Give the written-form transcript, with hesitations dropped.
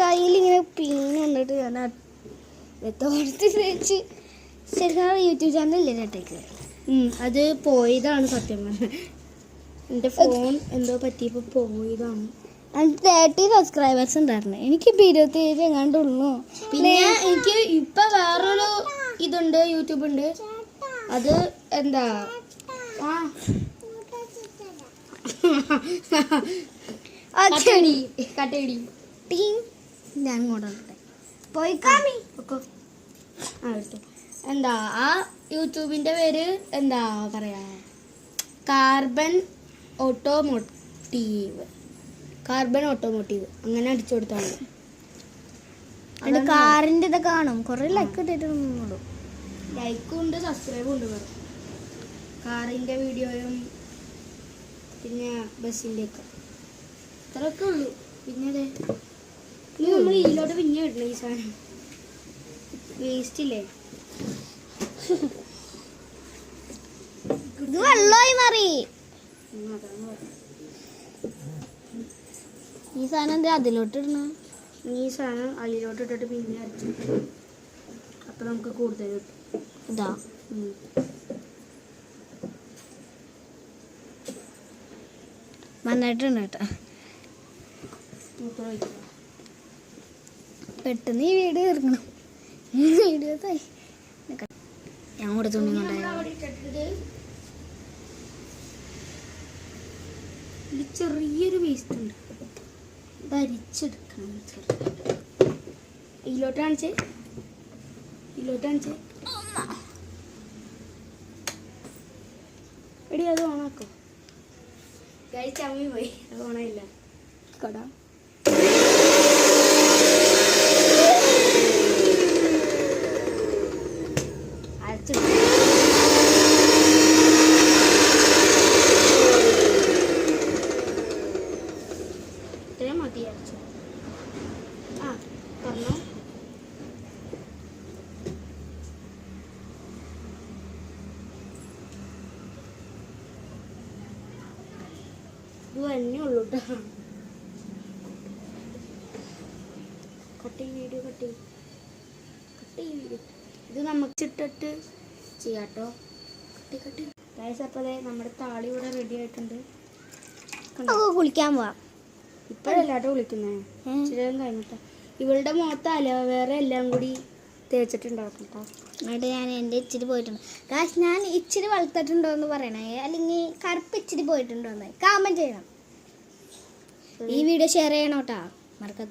കയ്യിലിങ്ങനെ പിന്നെ വന്നിട്ട് ഞാൻ തോർത്ത് വെച്ച് ശരിക്കും യൂട്യൂബ് ചാനലല്ലേ ചേട്ടേക്ക് അത് പോയതാണ് സത്യം പറഞ്ഞത്. എൻ്റെ ഫോൺ എന്തോ പറ്റിയപ്പോൾ പോയതാണ്. 30 സബ്സ്ക്രൈബേഴ്സ് ഉണ്ടായിരുന്നു. എനിക്കിപ്പോൾ 27 എങ്ങാണ്ടുള്ളൂ. പിന്നെ എനിക്ക് ഇപ്പം വേറൊരു ഇതുണ്ട്, യൂട്യൂബ് ഉണ്ട്. അത് എന്താ കട്ടേടി ഞാൻ കൂടെ പോയി എന്താ ആ യൂട്യൂബിൻ്റെ പേര് എന്താ പറയാ, കാർബൺ ഓട്ടോമോട്ടീവ് അങ്ങനെ അടിച്ചു കൊടുത്താൽ മതി. കാറിന്റെ ഇത് കാണും. കുറെ ലൈക്ക് ഇട്ടിട്ടുണ്ടോ? ലൈക്കും ഉണ്ട്, സബ്സ്ക്രൈബും ഉണ്ട്. കാറിന്റെ വീഡിയോയും പിന്നെ ബസ്സിന്റെ ഒക്കെ ഇത്രയൊക്കെ ഉള്ളൂ. പിന്നെ അതെ നമ്മൾ ഇതിലോട്ട് പിന്നെ ഇടണം ഈ സാധനം. വേസ്റ്റ് ഇല്ലേ, ഇത് വെള്ളമായി മാറി. ഈ സാധനം എന്താ അതിലോട്ട് ഇടണം? ഈ സാധനം അതിലോട്ട് ഇട്ടിട്ട് പിന്നെ അരച്ചു, അപ്പൊ നമുക്ക് കൂടുതൽ കിട്ടും. ഇതാ നന്നായിട്ടുണ്ട് കേട്ടോ. പെട്ടെന്ന് ഈ വീഡിയോ ഇറങ്ങണം. ഈ വീഡിയോ ഞാൻ കൂടെ തുണി ചെറിയൊരു വേസ്റ്റ് ഉണ്ട്, ഭരിച്ചെടുക്കണം. ഇതിലോട്ട് കാണിച്ചേ. എടി അത് ഓണാക്കോ. ചമ്മി പോയി, അത് ഓണയില്ല. കട മതി അരച്ചു. പറഞ്ഞോ. ഇത് തന്നെ ഉള്ളൂ കേട്ടോ. കട്ടി വീഡിയോ ഇത് നമുക്ക് ഇട്ടിട്ട് ചെയ്യാട്ടോ. കട്ടി അപ്പതേ നമ്മുടെ താളി ഇവിടെ റെഡി ആയിട്ടുണ്ട്. കുളിക്കാൻ പോവാം. ഇപ്പോഴല്ലാട്ടോ വിളിക്കുന്നേ, ഇച്ചിരി കഴിഞ്ഞിട്ടാ. ഇവളുടെ മുഖത്ത് അലോവേറ എല്ലാം കൂടി തേച്ചിട്ടുണ്ടാവും കേട്ടോ. എന്നിട്ട് ഞാൻ എൻ്റെ ഇച്ചിരി പോയിട്ടുണ്ട്. ഞാൻ ഇച്ചിരി വളർത്തിട്ടുണ്ടോ എന്ന് പറയണേ, അല്ലെങ്കിൽ കറുപ്പ് ഇച്ചിരി പോയിട്ടുണ്ടോ എന്ന് കമന്റ് ചെയ്യണം. ഈ വീഡിയോ ഷെയർ ചെയ്യണം കേട്ടോ, മറക്കരുത്.